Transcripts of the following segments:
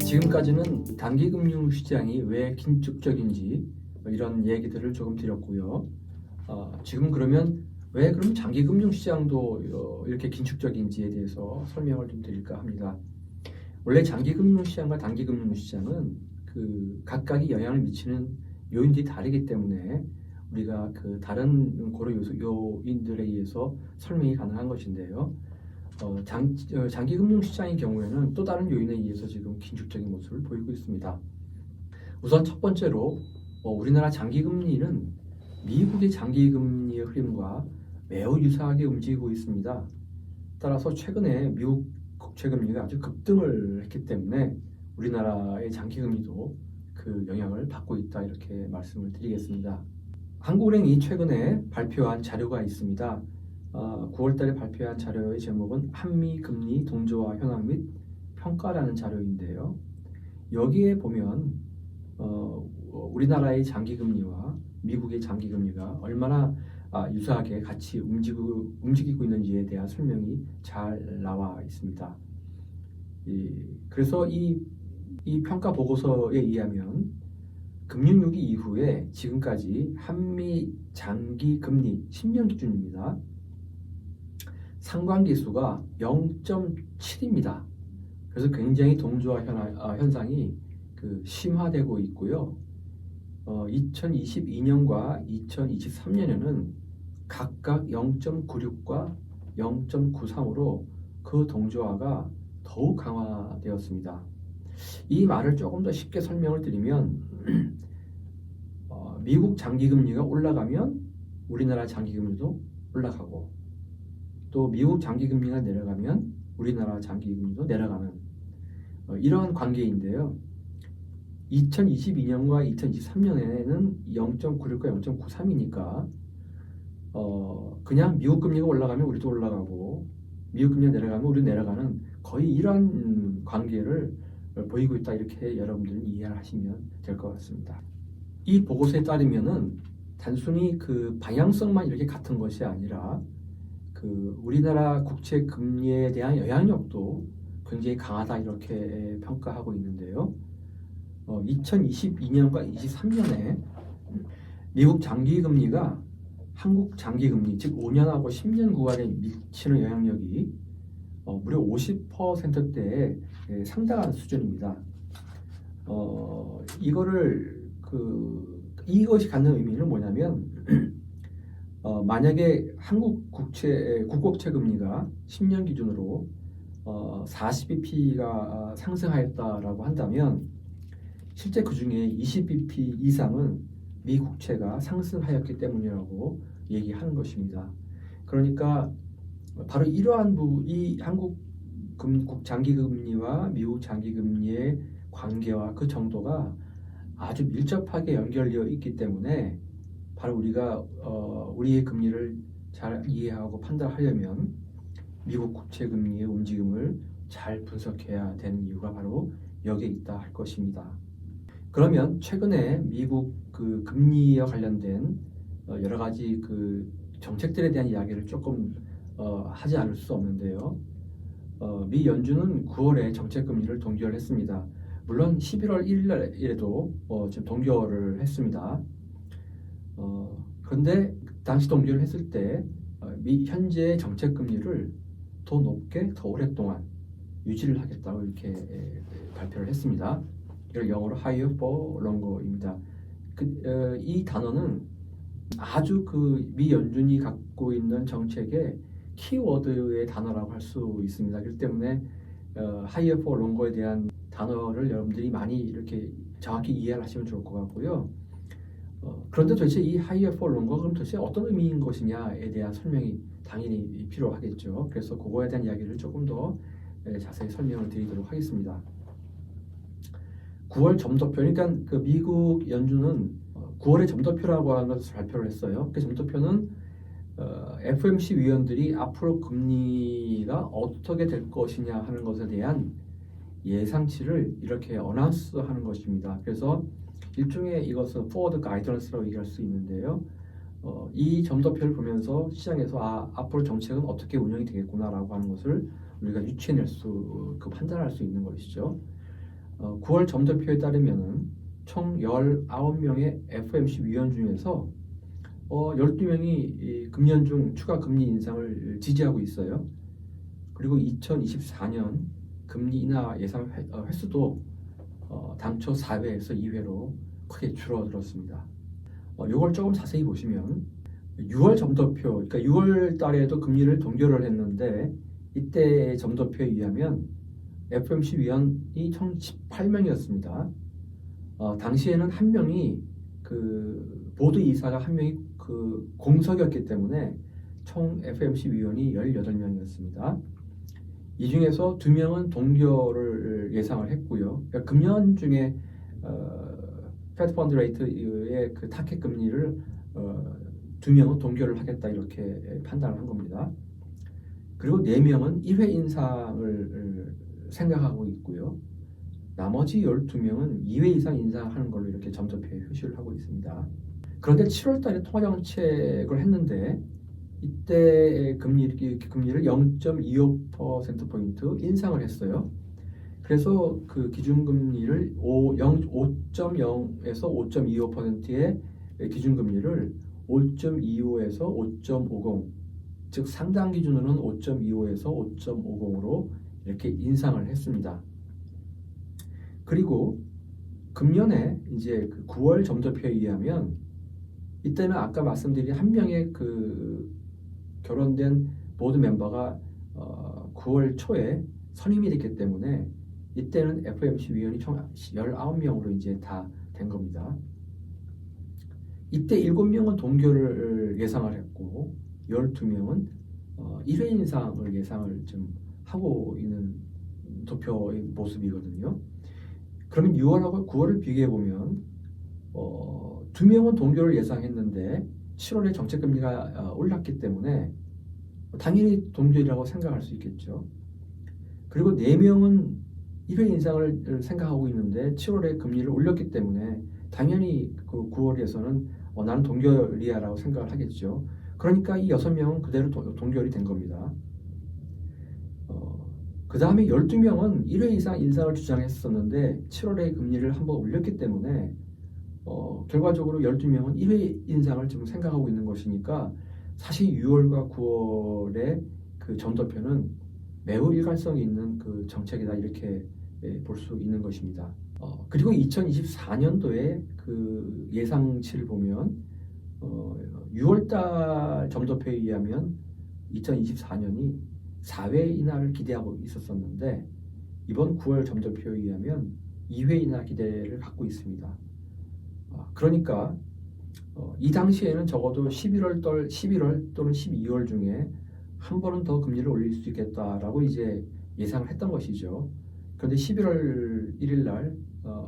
지금까지는 단기금융 시장이 왜 긴축적인지 이런 얘기들을 조금 드렸고요. 지금 그러면 왜 그럼 장기금융 시장도 이렇게 긴축적인지에 대해서 설명을 좀 드릴까 합니다. 원래 장기금융 시장과 단기금융 시장은 그 각각이 영향을 미치는 요인들이 다르기 때문에 우리가 그 다른 고려 요인들에 의해서 설명이 가능한 것인데요. 장기금융 시장의 경우에는 또 다른 요인에 의해서 지금 긴축적인 모습을 보이고 있습니다. 우선 첫 번째로 우리나라 장기금리는 미국의 장기금리의 흐름과 매우 유사하게 움직이고 있습니다. 따라서 최근에 미국 국채금리가 아주 급등을 했기 때문에 우리나라의 장기금리도 그 영향을 받고 있다, 이렇게 말씀을 드리겠습니다. 한국은행이 최근에 발표한 자료가 있습니다. 9월 달에 발표한 자료의 제목은 한미 금리 동조화 현황 및 평가라는 자료인데요. 여기에 보면 우리나라의 장기금리와 미국의 장기금리가 얼마나 유사하게 같이 움직이고 있는지에 대한 설명이 잘 나와 있습니다. 그래서 이 평가 보고서에 의하면 금융위기 이후에 지금까지 한미 장기금리 10년 기준입니다. 상관계수가 0.7입니다. 그래서 굉장히 동조화 현상이 심화되고 있고요. 2022년과 2023년에는 각각 0.96과 0.93으로 그 동조화가 더욱 강화되었습니다. 이 말을 조금 더 쉽게 설명을 드리면 미국 장기금리가 올라가면 우리나라 장기금리도 올라가고, 또 미국 장기금리가 내려가면 우리나라 장기금리도 내려가는 이러한 관계인데요. 2022년과 2023년에는 0.96과 0.93이니까 그냥 미국 금리가 올라가면 우리도 올라가고 미국 금리가 내려가면 우리도 내려가는 거의 이러한 관계를 보이고 있다, 이렇게 여러분들은 이해를 하시면 될 것 같습니다. 이 보고서에 따르면은 단순히 그 방향성만 이렇게 같은 것이 아니라 우리나라 국채 금리에 대한 영향력도 굉장히 강하다, 이렇게 평가하고 있는데요. 2022년과 23년에 미국 장기금리가 한국 장기금리, 즉 5년하고 10년 구간에 미치는 영향력이 무려 50%대에 상당한 수준입니다. 이것이 갖는 의미는 뭐냐면 만약에 한국 국고채 금리가 10년 기준으로 40bp가 상승하였다라고 한다면 실제 그 중에 20bp 이상은 미 국채가 상승하였기 때문이라고 얘기하는 것입니다. 그러니까 바로 이러한 이 한국 장기금리와 미국 장기금리의 관계와 그 정도가 아주 밀접하게 연결되어 있기 때문에 바로 우리가 우리의 금리를 잘 이해하고 판단하려면 미국 국채 금리의 움직임을 잘 분석해야 되는 이유가 바로 여기에 있다 할 것입니다. 그러면 최근에 미국 금리와 관련된 여러 가지 정책들에 대한 이야기를 조금 하지 않을 수 없는데요. 미 연준은 9월에 정책 금리를 동결을 했습니다. 물론 11월 1일에도 지금 동결을 했습니다. 그런데 당시 동결을 했을 때 현재 정책 금리를 더 높게 더 오랫동안 유지를 하겠다고 이렇게 발표를 했습니다. 이걸 영어로 higher for longer입니다. 이 단어는 아주 미 연준이 갖고 있는 정책의 키워드의 단어라고 할 수 있습니다. 그렇기 때문에 higher for longer에 대한 단어를 여러분들이 많이 이렇게 정확히 이해를 하시면 좋을 것 같고요. 그런데 도대체 이 higher for longer, 그럼 도대체 어떤 의미인 것이냐에 대한 설명이 당연히 필요하겠죠. 그래서 그거에 대한 이야기를 조금 더 자세히 설명을 드리도록 하겠습니다. 9월 점도표, 그러니까 미국 연준은 9월에 점도표라고 하는 것을 발표를 했어요. 그 점도표는 FOMC 위원들이 앞으로 금리가 어떻게 될 것이냐 하는 것에 대한 예상치를 이렇게 어나운스하는 것입니다. 그래서 일종의 이것은 forward guidance라고 얘기할 수 있는데요. 이 점도표를 보면서 시장에서 앞으로 정책은 어떻게 운영이 되겠구나라고 하는 것을 우리가 유추해낼 판단할 수 있는 것이죠. 9월 점도표에 따르면은 총 19명의 FOMC 위원 중에서 12명이 금년 중 추가 금리 인상을 지지하고 있어요. 그리고 2024년 금리 인하 예상 횟수도 당초 4회에서 2회로 크게 줄어들었습니다. 이걸 조금 자세히 보시면 6월 점도표, 그러니까 6월 달에도 금리를 동결을 했는데 이때 점도표에 의하면 FOMC 위원이 총 18명이었습니다. 당시에는 한 명이 그 보드 이사가 한 명이 그 공석이었기 때문에 총 FOMC 위원이 18명이었습니다. 이 중에서 2명은 동결을 예상을 했고요. 그러니까 금년 중에 Fed Fund Rate의 그 타켓 금리를 2명은 동결을 하겠다 이렇게 판단을 한 겁니다. 그리고 4명은 1회 인상을 생각하고 있고요. 나머지 12명은 2회 이상 인상하는 걸로 이렇게 점도표에 표시를 하고 있습니다. 그런데 7월 달에 통화정책을 했는데 이때 금리를 0.25%포인트 인상을 했어요. 그래서 그 기준금리를 5.0에서 5.25%의 기준금리를 5.25에서 5.50, 즉 상당 기준으로는 5.25에서 5.50으로 이렇게 인상을 했습니다. 그리고 금년에 이제 그 9월 점도표에 의하면 이때는 아까 말씀드린 한 명의 그 결혼된 보드 멤버가 9월 초에 선임이 됐기 때문에 이때는 FOMC 위원이 총 19명으로 이제 다 된 겁니다. 이때 7명은 동결을 예상을 했고 12명은 1회 인상을 예상을 좀 하고 있는 도표의 모습이거든요. 그러면 6월하고 9월을 비교해 보면 2명은 동결을 예상했는데 7월에 정책금리가 올랐기 때문에 당연히 동결이라고 생각할 수 있겠죠. 그리고 4명은 1회 인상을 생각하고 있는데 7월에 금리를 올렸기 때문에 당연히 그 9월에서는 나는 동결이야 라고 생각을 하겠죠. 그러니까 이 6명은 그대로 동결이 된 겁니다. 그 다음에 12명은 1회 이상 인상을 주장했었는데 7월에 금리를 한번 올렸기 때문에 결과적으로 12명은 1회 인상을 지금 생각하고 있는 것이니까 사실 6월과 9월의 그 점도표는 매우 일관성이 있는 그 정책이다 이렇게 볼 수 있는 것입니다. 그리고 2024년도에 그 예상치를 보면 6월달 점도표에 의하면 2024년이 4회 인하를 기대하고 있었었는데 이번 9월 점도표에 의하면 2회 인하 기대를 갖고 있습니다. 그러니까 이 당시에는 적어도 11월 또는 12월 중에 한 번은 더 금리를 올릴 수 있겠다라고 이제 예상을 했던 것이죠. 그런데 11월 1일 날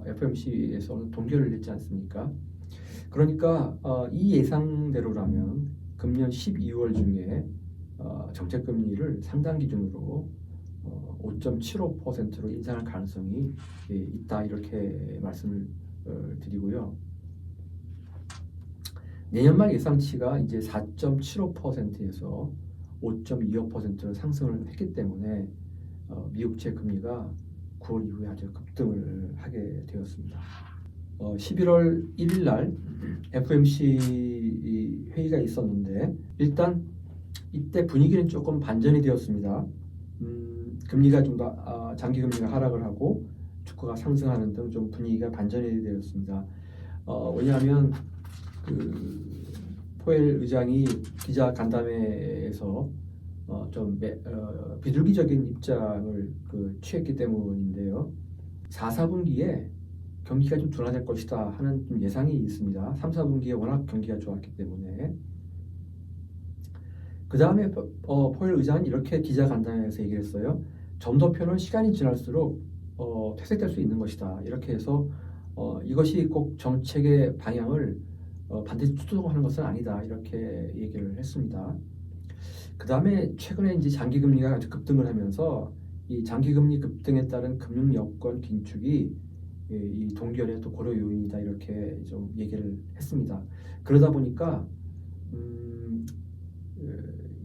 FOMC에서는 동결을 했지 않습니까? 그러니까 이 예상대로라면 금년 12월 중에 정책 금리를 상당 기준으로 5.75%로 인상할 가능성이 있다 이렇게 말씀을 드리고요. 내년 말 예상치가 이제 4.75%에서 5.25%로 상승을 했기 때문에 미국채 금리가 9월 이후에 아주 급등을 하게 되었습니다. 11월 1일 날 FOMC 회의가 있었는데 일단 이때 분위기는 조금 반전이 되었습니다. 금리가 좀 더 장기 금리가 하락을 하고 주가가 상승하는 등 좀 분위기가 반전이 되었습니다. 왜냐하면 그 포웰 의장이 기자 간담회에서 좀 비둘기적인 입장을 취했기 때문인데요. 4, 4분기에 경기가 좀 둔화될 것이다 하는 좀 예상이 있습니다. 3, 4분기에 워낙 경기가 좋았기 때문에. 그 다음에 포웰 의장은 이렇게 기자 간담회에서 얘기를 했어요. 점도표는 시간이 지날수록 퇴색될 수 있는 것이다. 이렇게 해서 이것이 꼭 정책의 방향을 반드시 추동하는 것은 아니다. 이렇게 얘기를 했습니다. 그 다음에 최근에 이제 장기금리가 아주 급등을 하면서 이 장기금리 급등에 따른 금융 여건 긴축이 이 동결의 또 고려 요인이다. 이렇게 좀 얘기를 했습니다. 그러다 보니까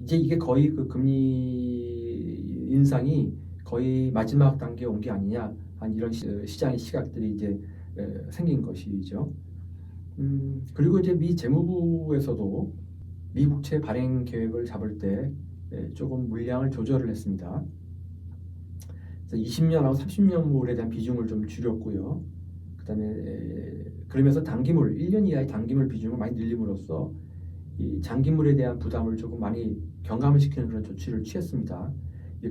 이제 이게 거의 그 금리 인상이 거의 마지막 단계에 온 게 아니냐 한 이런 시장의 시각들이 이제 생긴 것이죠. 그리고 이제 미 재무부에서도 미 국채 발행 계획을 잡을 때 조금 물량을 조절을 했습니다. 그래서 20년하고 30년물에 대한 비중을 좀 줄였고요. 그다음에 그러면서 단기물, 1년 이하의 단기물 비중을 많이 늘림으로써 이 장기물에 대한 부담을 조금 많이 경감을 시키는 그런 조치를 취했습니다.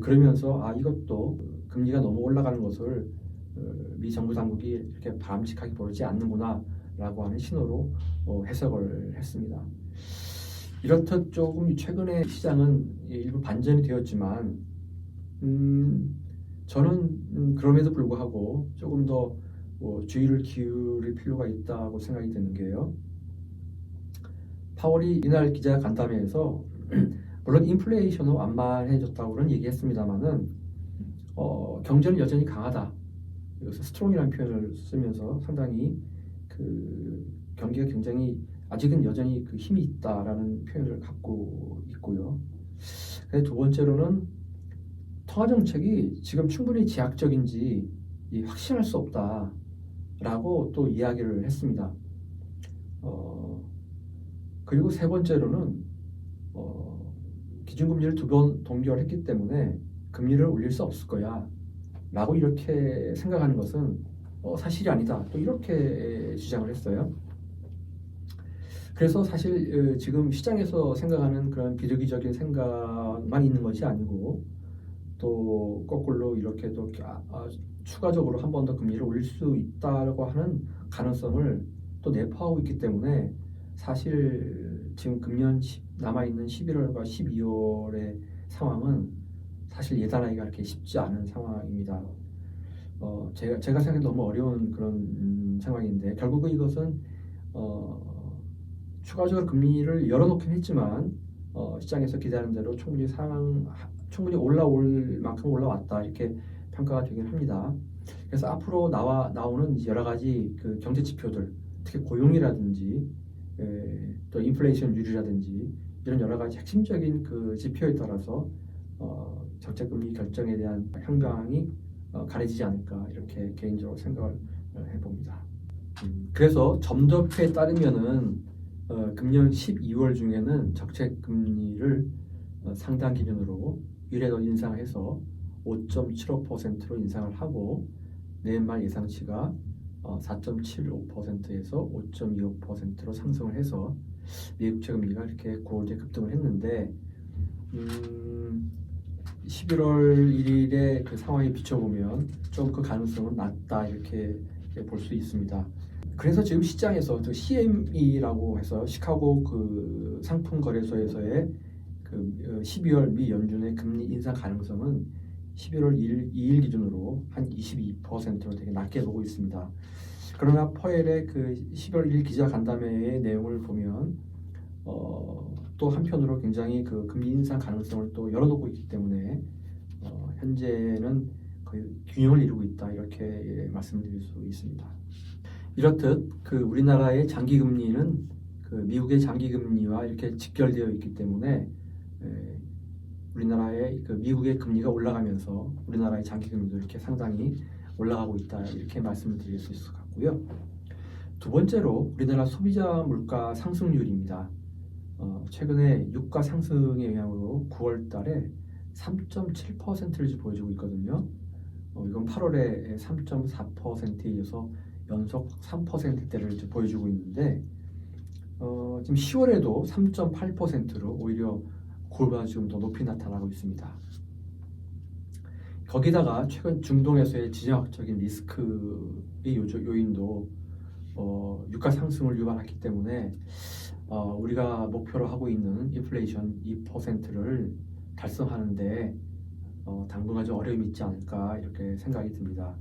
그러면서 이것도 금리가 너무 올라가는 것을 미 정부 당국이 이렇게 바람직하게 보지 않는구나라고 하는 신호로 해석을 했습니다. 이렇듯 조금 최근에 시장은 일부 반전이 되었지만 저는 그럼에도 불구하고 조금 더 주의를 기울일 필요가 있다고 생각이 드는 게요. 파월이 이날 기자 간담회에서 물론 인플레이션은 완만해졌다고는 얘기했습니다만은 경제는 여전히 강하다. 여기서 스트롱이라는 표현을 쓰면서 상당히 그 경기가 굉장히 아직은 여전히 그 힘이 있다라는 표현을 갖고 있고요. 두 번째로는 통화 정책이 지금 충분히 제약적인지 확신할 수 없다라고 또 이야기를 했습니다. 그리고 세 번째로는 기준금리를 2번 동결했기 때문에 금리를 올릴 수 없을 거야 라고 이렇게 생각하는 것은 사실이 아니다 또 이렇게 주장을 했어요. 그래서 사실 지금 시장에서 생각하는 그런 비둘기적인 생각만 있는 것이 아니고 또 거꾸로 이렇게 또 추가적으로 한 번 더 금리를 올릴 수 있다고 하는 가능성을 또 내포하고 있기 때문에 사실 지금 금년 남아있는 11월과 12월의 상황은 사실 예단하기가 그렇게 쉽지 않은 상황입니다. 제가 생각해 너무 어려운 그런 상황인데 결국은 이것은 추가적으로 금리를 열어놓긴 했지만 시장에서 기대하는 대로 충분히 올라올 만큼 올라왔다 이렇게 평가가 되긴 합니다. 그래서 앞으로 나오는 여러 가지 그 경제 지표들, 특히 고용이라든지 또 인플레이션율이라든지 이런 여러 가지 핵심적인 그 지표에 따라서 정책금리 결정에 대한 향방이 가려지지 않을까 이렇게 개인적으로 생각을 해봅니다. 그래서 점도표에 따르면은 금년 12월 중에는 정책금리를 상당 기준으로 유례도 인상해서 5.75%로 인상을 하고 내년 말 예상치가 4.75%에서 5.25%로 상승을 해서 미국 채금리가 이렇게 9월에 급등을 했는데 11월 1일에 그 상황에 비춰보면 좀 그 가능성은 낮다 이렇게 볼 수 있습니다. 그래서 지금 시장에서 CME라고 해서 시카고 그 상품 거래소에서의 그 12월 미 연준의 금리 인상 가능성은 11월 2일 기준으로 한 22%로 되게 낮게 보고 있습니다. 그러나 퍼엘의 그 11월 1일 기자 간담회의 내용을 보면 또 한편으로 굉장히 그 금리 인상 가능성을 또 열어놓고 있기 때문에 현재는 거의 균형을 이루고 있다 이렇게 말씀드릴 수 있습니다. 이렇듯 그 우리나라의 장기 금리는 그 미국의 장기 금리와 이렇게 직결되어 있기 때문에 우리나라의 그 미국의 금리가 올라가면서 우리나라의 장기 금리도 이렇게 상당히 올라가고 있다 이렇게 말씀을 드릴 수 있을 것 같고요. 두 번째로 우리나라 소비자 물가 상승률입니다. 최근에 유가 상승의 영향으로 9월 달에 3.7%를 보여주고 있거든요. 이건 8월에 3.4%에 이어서 연속 3%대를 보여주고 있는데 지금 10월에도 3.8%로 오히려 9월보다 지금 더 높이 나타나고 있습니다. 거기다가 최근 중동에서의 지정학적인 리스크의 요인도 유가 상승을 유발했기 때문에 우리가 목표로 하고 있는 인플레이션 2%를 달성하는데 당분간 좀 어려움이 있지 않을까 이렇게 생각이 듭니다.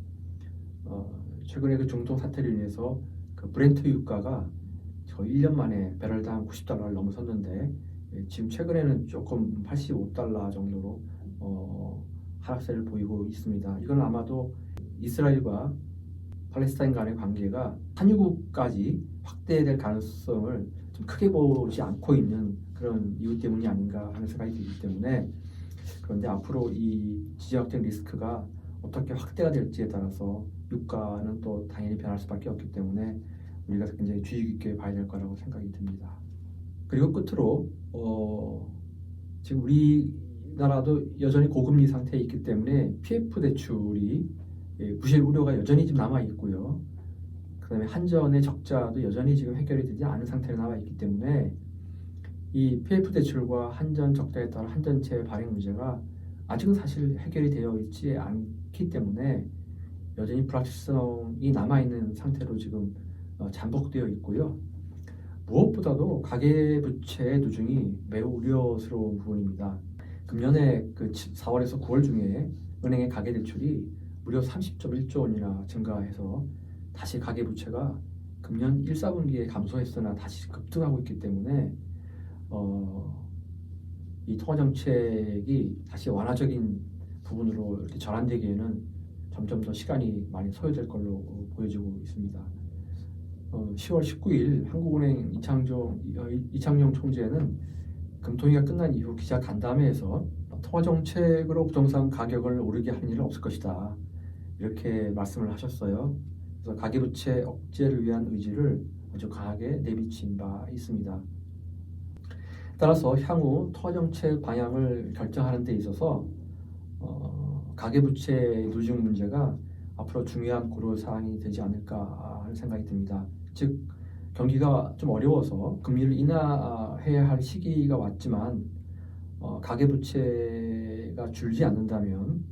최근에 그 중동 사태로 인해서 그 브렌트 유가가 거의 1년 만에 배럴당 $90를 넘어섰는데 지금 최근에는 조금 $85 정도로 하락세를 보이고 있습니다. 이건 아마도 이스라엘과 팔레스타인 간의 관계가 한유국까지 확대될 가능성을 좀 크게 보지 않고 있는 그런 이유 때문이 아닌가 하는 생각이 들기 때문에 그런데 앞으로 이 지정학적 리스크가 어떻게 확대가 될지에 따라서 유가는 또 당연히 변할 수밖에 없기 때문에 우리가 굉장히 주의 깊게 봐야 될 거라고 생각이 듭니다. 그리고 끝으로 지금 우리나라도 여전히 고금리 상태에 있기 때문에 PF 대출이 부실 우려가 여전히 좀 남아 있고요. 그다음에 한전의 적자도 여전히 지금 해결이 되지 않은 상태로 남아 있기 때문에 이 PF 대출과 한전 적자에 따른 한전채 발행 문제가 아직은 사실 해결이 되어 있지 않기 때문에 여전히 불확실성이 남아 있는 상태로 지금 잠복되어 있고요. 무엇보다도 가계부채의 누중이 매우 우려스러운 부분입니다. 금년에 그 4월에서 9월 중에 은행의 가계대출이 무려 30.1조 원이나 증가해서 다시 가계부채가 금년 1, 4분기에 감소했으나 다시 급등하고 있기 때문에 이 통화정책이 다시 완화적인 부분으로 이렇게 전환되기에는 점점 더 시간이 많이 소요될 걸로 보여지고 있습니다. 10월 19일 한국은행 이창용 총재는 금통위가 끝난 이후 기자 간담회에서 통화정책으로 부동산 가격을 오르게 하는 일은 없을 것이다, 이렇게 말씀을 하셨어요. 그래서 가계부채 억제를 위한 의지를 아주 강하게 내비친 바 있습니다. 따라서 향후 통화정책 방향을 결정하는 데 있어서 가계부채 누중 문제가 앞으로 중요한 고려사항이 되지 않을까 하는 생각이 듭니다. 즉 경기가 좀 어려워서 금리를 인하해야 할 시기가 왔지만 가계부채가 줄지 않는다면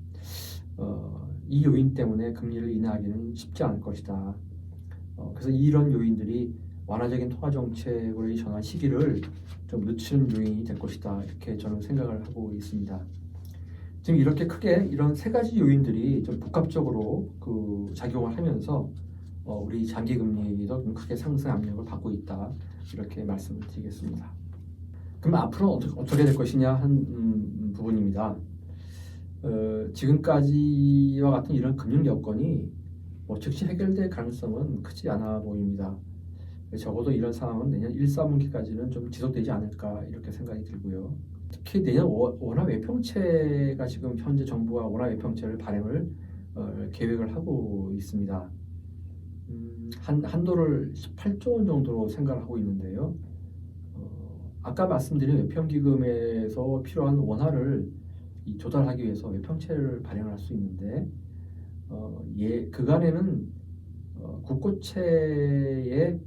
이 요인 때문에 금리를 인하하기는 쉽지 않을 것이다. 그래서 이런 요인들이 완화적인 통화정책으로 전환 시기를 좀 늦추는 요인이 될 것이다, 이렇게 저는 생각을 하고 있습니다. 지금 이렇게 크게 이런 세 가지 요인들이 좀 복합적으로 그 작용을 하면서 우리 장기금리도 좀 크게 상승 압력을 받고 있다, 이렇게 말씀을 드리겠습니다. 그럼 앞으로 어떻게 될 것이냐 한 부분입니다. 지금까지와 같은 이런 금융 여건이 즉시 해결될 가능성은 크지 않아 보입니다. 적어도 이런 상황은 내년 1, 4분기까지는 좀 지속되지 않을까, 이렇게 생각이 들고요. 특히 내년 원화 외평채가 지금 현재 정부가 원화 외평채를 발행을 계획을 하고 있습니다. 한도를 18조 원 정도로 생각을 하고 있는데요. 아까 말씀드린 외평기금에서 필요한 원화를 조달하기 위해서 외평채를 발행을 할 수 있는데 그간에는 국고채에서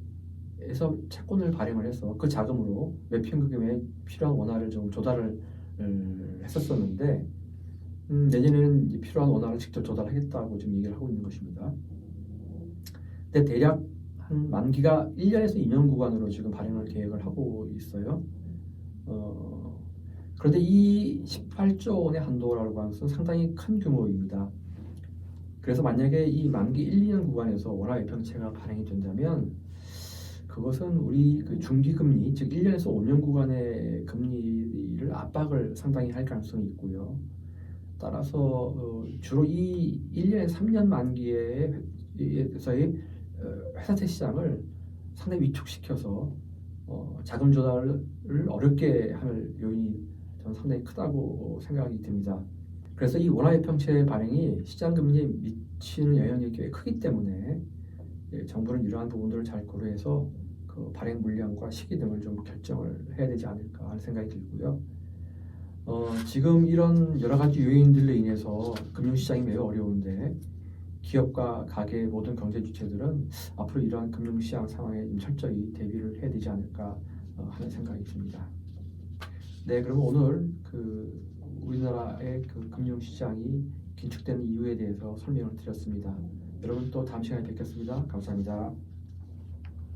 채권을 발행을 해서 그 자금으로 외평기금에 필요한 원화를 좀 조달을 했었었는데 내년에는 필요한 원화를 직접 조달하겠다고 지금 얘기를 하고 있는 것입니다. 근데 대략 한 만기가 1년에서 2년 구간으로 지금 발행을 계획을 하고 있어요. 그런데 이 18조 원의 한도라고 하는 것은 상당히 큰 규모입니다. 그래서 만약에 이 만기 1, 2년 구간에서 원화 외평채가 발행이 된다면 그것은 우리 그 중기금리, 즉 1년에서 5년 구간의 금리를 압박을 상당히 할 가능성이 있고요. 따라서 주로 이 1년에서 3년 만기에서의 회사채 시장을 상당히 위축시켜서 자금 조달을 어렵게 할 요인이 저는 상당히 크다고 생각이 듭니다. 그래서 이 원화 외평채 발행이 시장 금리에 미치는 영향력이 꽤 크기 때문에 정부는 이러한 부분들을 잘 고려해서 그 발행 물량과 시기 등을 좀 결정을 해야 되지 않을까 하는 생각이 들고요. 지금 이런 여러 가지 요인들로 인해서 금융시장이 매우 어려운데 기업과 가계 모든 경제 주체들은 앞으로 이러한 금융시장 상황에 철저히 대비를 해야 되지 않을까 하는 생각이 듭니다. 네, 그럼 오늘 우리나라의 그 금융시장이 긴축되는 이유에 대해서 설명을 드렸습니다. 여러분 또 다음 시간에 뵙겠습니다. 감사합니다.